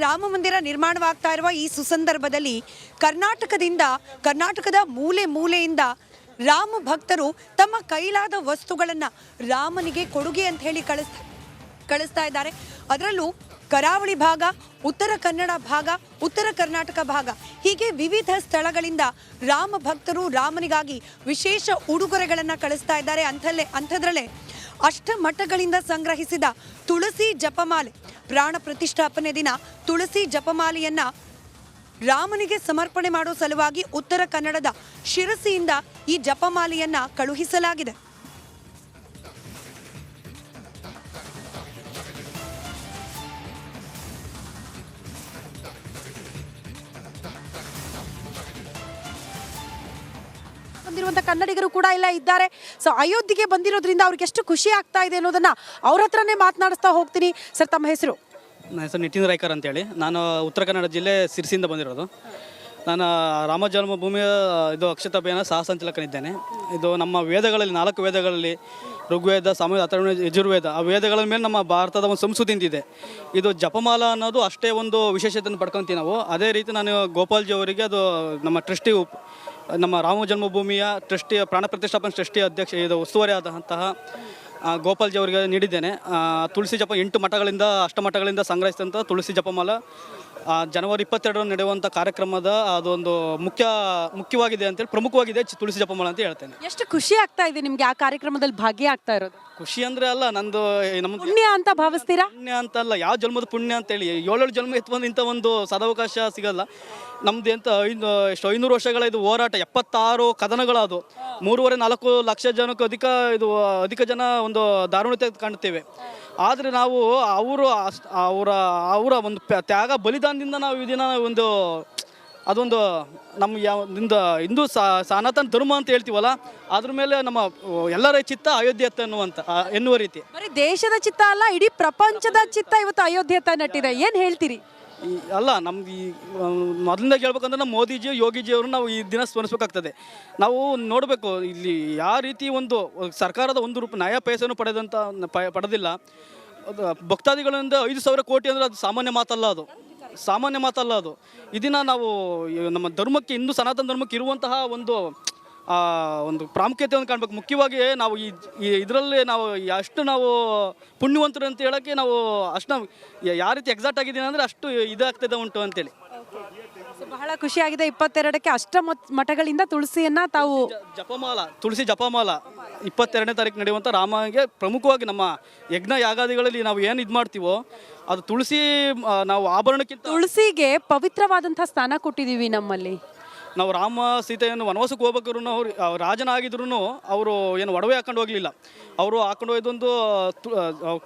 ರಾಮ ಮಂದಿರ ನಿರ್ಮಾಣವಾಗ್ತಾ ಇರುವ ಈ ಸುಸಂದರ್ಭದಲ್ಲಿ ಕರ್ನಾಟಕದ ಮೂಲೆ ಮೂಲೆಯಿಂದ ರಾಮ ಭಕ್ತರು ತಮ್ಮ ಕೈಲಾದ ವಸ್ತುಗಳನ್ನು ರಾಮನಿಗೆ ಕೊಡುಗೆ ಅಂತ ಹೇಳಿ ಕಳಿಸ್ತಾ ಇದ್ದಾರೆ. ಅದರಲ್ಲೂ ಕರಾವಳಿ ಭಾಗ, ಉತ್ತರ ಕನ್ನಡ ಭಾಗ, ಉತ್ತರ ಕರ್ನಾಟಕ ಭಾಗ, ಹೀಗೆ ವಿವಿಧ ಸ್ಥಳಗಳಿಂದ ರಾಮ ಭಕ್ತರು ರಾಮನಿಗಾಗಿ ವಿಶೇಷ ಉಡುಗೊರೆಗಳನ್ನು ಕಳಿಸ್ತಾ ಇದ್ದಾರೆ. ಅಂಥದ್ರಲ್ಲೇ ಅಷ್ಟಮಠಗಳಿಂದ ಸಂಗ್ರಹಿಸಿದ ತುಳಸಿ ಜಪಮಾಲೆ, ಪ್ರಾಣ ಪ್ರತಿಷ್ಠಾಪನೆ ದಿನ ತುಳಸಿ ಜಪಮಾಲೆಯನ್ನ ರಾಮನಿಗೆ ಸಮರ್ಪಣೆ ಮಾಡೋ ಸಲುವಾಗಿ ಉತ್ತರ ಕನ್ನಡದ ಶಿರಸಿಯಿಂದ ಈ ಜಪಮಾಲೆಯನ್ನ ಕಳುಹಿಸಲಾಗಿದೆ. ಬಂದಿರುವಂತ ಕನ್ನಡಿಗರು ಕೂಡ ಇಲ್ಲ ಇದ್ದಾರೆ. ಸೊ ಅಯೋಧ್ಯೆಗೆ ಬಂದಿರೋದ್ರಿಂದ ಅವ್ರಿಗೆ ಎಷ್ಟು ಖುಷಿ ಆಗ್ತಾ ಇದೆ ಅನ್ನೋದನ್ನ ಅವ್ರ ಹತ್ರನೇ ಮಾತನಾಡಿಸ್ತಾ ಹೋಗ್ತೀನಿ. ಸರ್, ತಮ್ಮ ಹೆಸರು? ನನ್ನ ಹೆಸರು ನಿತಿನ್ ರಾಯ್ಕರ್ ಅಂತೇಳಿ. ನಾನು ಉತ್ತರ ಕನ್ನಡ ಜಿಲ್ಲೆ ಸಿರ್ಸಿಯಿಂದ ಬಂದಿರೋದು. ನಾನು ರಾಮ ಜನ್ಮಭೂಮಿಯ ಅಕ್ಷತ ಅಭಿಯಾನ ಸಹ ಸಂಚಾಲಕನಿದ್ದೇನೆ. ಇದು ನಮ್ಮ ವೇದಗಳಲ್ಲಿ 4 ವೇದಗಳಲ್ಲಿ ಋಗ್ವೇದ, ಸಾಮವೇದ, ಅಥರ್ವಣ, ಯಜುರ್ವೇದ, ಆ ವೇದಗಳ ಮೇಲೆ ನಮ್ಮ ಭಾರತದ ಒಂದು ಸಂಸ್ಕೃತಿ ನಿಂತಿದೆ. ಇದು ಜಪಮಾಲಾ ಅನ್ನೋದು ಅಷ್ಟೇ ಒಂದು ವಿಶೇಷತೆಯನ್ನು ಪಡ್ಕೊತೀವಿ ನಾವು. ಅದೇ ರೀತಿ ನಾನು ಗೋಪಾಲ್ಜಿ ಅವರಿಗೆ ಅದು ನಮ್ಮ ಟ್ರಸ್ಟಿ, ನಮ್ಮ ರಾಮ ಜನ್ಮಭೂಮಿಯ ಟ್ರಸ್ಟಿ, ಪ್ರಾಣ ಪ್ರತಿಷ್ಠಾಪನೆ ಟ್ರಸ್ಟಿ ಅಧ್ಯಕ್ಷ, ಇದು ಉಸ್ತುವಾರಿ ಆದಂತಹ ಗೋಪಾಲ್ಜಿ ಅವರಿಗೆ ನೀಡಿದ್ದೇನೆ. ತುಳಸಿ ಜಪ 8 ಮಠಗಳಿಂದ, ಅಷ್ಟಮಠಗಳಿಂದ ಸಂಗ್ರಹಿಸಿದಂಥ ತುಳಸಿ ಜಪಮಾಲ ಜನವರಿ 22 ನಡೆಯುವಂಥ ಕಾರ್ಯಕ್ರಮದ ಅದೊಂದು ಮುಖ್ಯವಾಗಿದೆ ಅಂತೇಳಿ, ಪ್ರಮುಖವಾಗಿದೆ ತುಳಸಿ ಜಪಮಾಲ ಅಂತ ಹೇಳ್ತೇನೆ. ಎಷ್ಟು ಖುಷಿ ಆಗ್ತಾ ಇದೆ ನಿಮಗೆ ಆ ಕಾರ್ಯಕ್ರಮದಲ್ಲಿ ಭಾಗಿಯಾಗ್ತಾ ಇರೋದು? ಖುಷಿ ಅಂದರೆ ಅಲ್ಲ, ನಮ್ಮದು ಪುಣ್ಯ ಅಂತ ಭಾವಿಸ್ತೀರಾ? ಪುಣ್ಯ ಅಂತ ಅಲ್ಲ, ಯಾವ ಜನ್ಮದ ಪುಣ್ಯ ಅಂತೇಳಿ 7 ಜನ್ಮ ಎತ್ತುವಂಥ ಇಂಥ ಒಂದು ಸದಾವಕಾಶ ಸಿಗಲ್ಲ ನಮ್ದು. ಅಂತ 500 ವರ್ಷಗಳ ಇದು ಹೋರಾಟ, 76 ಕದನಗಳದು, 3.5-4 ಲಕ್ಷ ಜನಕ್ಕೂ ಅಧಿಕ ಜನ ಒಂದು ದಾರುಣ್ಯತೆ ಕಾಣುತ್ತೇವೆ. ಆದರೆ ನಾವು ಅವರ ಒಂದು ತ್ಯಾಗ ಬಲಿದಾನದಿಂದ ನಾವು ಇದನ್ನ ಅದೊಂದು ನಮ್ಮ ಹಿಂದೂ ಸನಾತನ ಧರ್ಮ ಅಂತ ಹೇಳ್ತೀವಲ್ಲ, ಅದ್ರ ಮೇಲೆ ನಮ್ಮ ಎಲ್ಲರ ಚಿತ್ತ ಅಯೋಧ್ಯೆ ಎನ್ನುವ ರೀತಿ. ಬರೀ ದೇಶದ ಚಿತ್ತ ಅಲ್ಲ, ಇಡೀ ಪ್ರಪಂಚದ ಚಿತ್ತ ಇವತ್ತು ಅಯೋಧ್ಯೆ ನಟ್ಟಿದೆ. ಏನು ಹೇಳ್ತೀರಿ? ಅಲ್ಲ, ನಮ್ಗೆ ಈ ಮೊದಲಿಂದ ಹೇಳ್ಬೇಕಂದ್ರೆ ನಮ್ಮ ಮೋದಿಜಿ, ಯೋಗಿಜಿಯವರು ನಾವು ಈ ದಿನ ಸ್ಮರಿಸಬೇಕಾಗ್ತದೆ. ನಾವು ನೋಡಬೇಕು ಇಲ್ಲಿ ಯಾವ ರೀತಿ ಒಂದು ಸರ್ಕಾರದ ₹1 ನಯ ಪೈಸೆಯನ್ನು ಪಡೆದಿಲ್ಲ. ಭಕ್ತಾದಿಗಳಿಂದ 5,000 ಕೋಟಿ ಅಂದರೆ ಅದು ಸಾಮಾನ್ಯ ಮಾತಲ್ಲ ಅದು. ಇದನ್ನು ನಾವು ನಮ್ಮ ಧರ್ಮಕ್ಕೆ, ಹಿಂದೂ ಸನಾತನ ಧರ್ಮಕ್ಕೆ ಇರುವಂತಹ ಒಂದು ಪ್ರಾಮುಖ್ಯತೆಯನ್ನು ಕಾಣಬೇಕು. ಮುಖ್ಯವಾಗಿ ನಾವು ಇದರಲ್ಲಿ ನಾವು ಅಷ್ಟು ನಾವು ಪುಣ್ಯವಂತರು ಅಂತ ಹೇಳೋಕ್ಕೆ ನಾವು ಅಷ್ಟು ಯಾವ ರೀತಿ ಎಕ್ಸಾಕ್ಟ್ ಆಗಿದ್ದೀನಿ ಅಂದರೆ ಅಷ್ಟು ಇದಾಗ್ತದೆ ಉಂಟು ಅಂತೇಳಿ. ಬಹಳ ಖುಷಿಯಾಗಿದೆ. 22ಕ್ಕೆ ಅಷ್ಟಮಠಗಳಿಂದ ತುಳಸಿಯನ್ನ ತಾವು ತುಳಸಿ ಜಪಮಾಲ 22ನೇ ತಾರೀಕು ನಡೆಯುವಂಥ ರಾಮಗೆ ಪ್ರಮುಖವಾಗಿ ನಮ್ಮ ಯಜ್ಞ ಯಾಗಾದಿಗಳಲ್ಲಿ ನಾವು ಏನು ಇದು ಮಾಡ್ತೀವೋ ಅದು ತುಳಸಿ, ನಾವು ಆಭರಣಕ್ಕಿಂತ ತುಳಸಿಗೆ ಪವಿತ್ರವಾದಂಥ ಸ್ಥಾನ ಕೊಟ್ಟಿದ್ದೀವಿ ನಮ್ಮಲ್ಲಿ. ನಾವು ರಾಮ ಸೀತೆಯನ್ನು ವನವಾಸಕ್ಕೆ ಹೋಗ್ಬೇಕಾದ್ರು ಅವ್ರು ರಾಜನಾಗಿದ್ರು ಅವರು ಏನು ಒಡವೆ ಹಾಕೊಂಡು ಹೋಗಲಿಲ್ಲ. ಅವರು ಹಾಕೊಂಡು ಹೋಯ್ದೊಂದು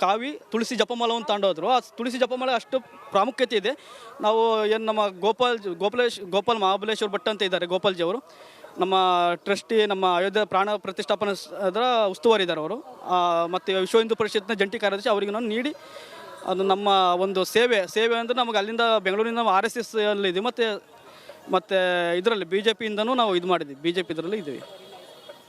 ಕಾವಿ ತುಳಸಿ ಜಪಮಾಲವನ್ನು ತಗೊಂಡೋದ್ರು. ಆ ತುಳಸಿ ಜಪಮಾಲೆ ಅಷ್ಟು ಪ್ರಾಮುಖ್ಯತೆ ಇದೆ. ನಾವು ಏನು ನಮ್ಮ ಗೋಪಾಲ್ ಮಹಾಬಲೇಶ್ವರ ಭಟ್ ಅಂತ ಇದ್ದಾರೆ, ಗೋಪಾಲ್ಜಿ ಅವರು ನಮ್ಮ ಟ್ರಸ್ಟಿ, ನಮ್ಮ ಅಯೋಧ್ಯೆ ಪ್ರಾಣ ಪ್ರತಿಷ್ಠಾಪನೆ ಅದರ ಉಸ್ತುವಾರಿ ಇದ್ದಾರೆ ಅವರು. ಮತ್ತು ವಿಶ್ವ ಹಿಂದೂ ಪರಿಷತ್ನ ಜಂಟಿ ಕಾರ್ಯದರ್ಶಿ, ಅವರಿಗೆ ನಾವು ನೀಡಿ ಅದು ನಮ್ಮ ಒಂದು ಸೇವೆ ಅಂದರೆ ನಮಗೆ ಅಲ್ಲಿಂದ ಬೆಂಗಳೂರಿನ RSS ಅಲ್ಲಿದೆ, ಮತ್ತು ಇದರಲ್ಲಿ BJP ಇಂದನೂ ನಾವು ಇದು ಮಾಡಿದ್ದೀವಿ, BJP ಇದರಲ್ಲಿ ಇದ್ದೀವಿ.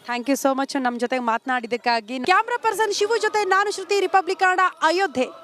ಥ್ಯಾಂಕ್ ಯು ಸೋ ಮಚ್ ನಮ್ಮ ಜೊತೆಗೆ ಮಾತನಾಡಿದ್ದಕ್ಕಾಗಿ. ಕ್ಯಾಮ್ರಾ ಪರ್ಸನ್ ಶಿವು ಜೊತೆ ನಾನು ಶ್ರುತಿ, ರಿಪಬ್ಲಿಕ್ ಕನ್ನಡ, ಅಯೋಧ್ಯೆ.